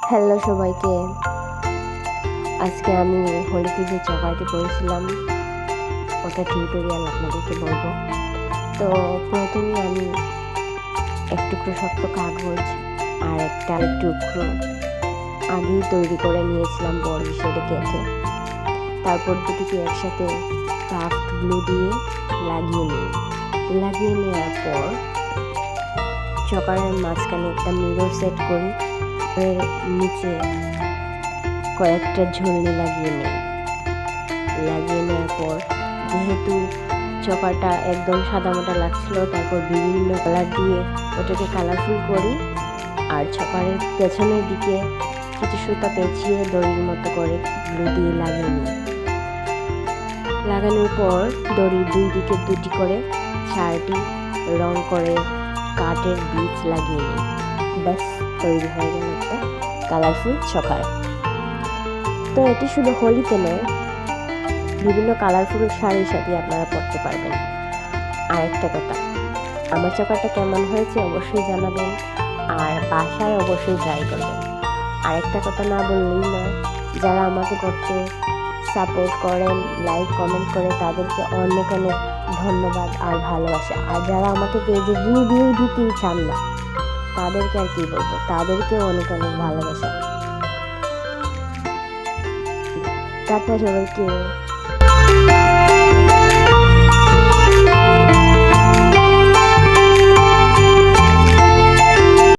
Hello সবাইকে। আজকে আমি হোলিতে যে চকাটি করেছিলাম ওটা টিউটোরিয়াল আপনাদেরকে বলবো। তো প্রথমে আমি এক টুকরো শক্ত কাগজ আর একটা টুকরো আগেই তৈরি করে নিয়েছিলাম বড় হিসেবে কেটে। তারপর দুটিকে একসাথে ক্রাফট গ্লু দিয়ে লাগিয়ে নেওয়ার পর চকারের মাঝখানে একটা মিরর সেট করি। এর নিচে কয়েকটা ঝুলনি লাগিয়ে নেওয়ার পর যেহেতু চকাটা একদম সাদামাটা লাগছিল, তারপর বিভিন্ন কালার দিয়ে ওটাকে কালারফুল করি আর চকারের পেছনের দিকে কিছু সুতা পেঁচিয়ে দড়ির মতো করে গ্লু দিয়ে লাগিয়ে নিই। লাগানোর পর দড়ির দুই দিকে দুটি করে 4টি রং করে কাঠের বীজ লাগিয়ে নিই। ব্যাস, তৈরি হয়ে গেল একটা কালারফুল চকার। তো এটি শুধু হোলিতে নয়, বিভিন্ন কালারফুল শাড়ির সাথে আপনারা পরতে পারবেন। আর একটা কথা, আমার চকারটা কেমন হয়েছে অবশ্যই জানাবেন আর বাসায় অবশ্যই ট্রাই করবেন। আর একটা কথা না বললেই না, যারা আমাকে করতে সাপোর্ট করেন, লাইক কমেন্ট করে, তাদেরকে অনেক অনেক ধন্যবাদ আর ভালোবাসা। আর যারা আমাকে পেজে রিভিউ দিতেই চান না, তাদেরকে আর কি বলবো, তাদেরকেও অনেক অনেক ভালোবাসা। টাটা সবাইকে।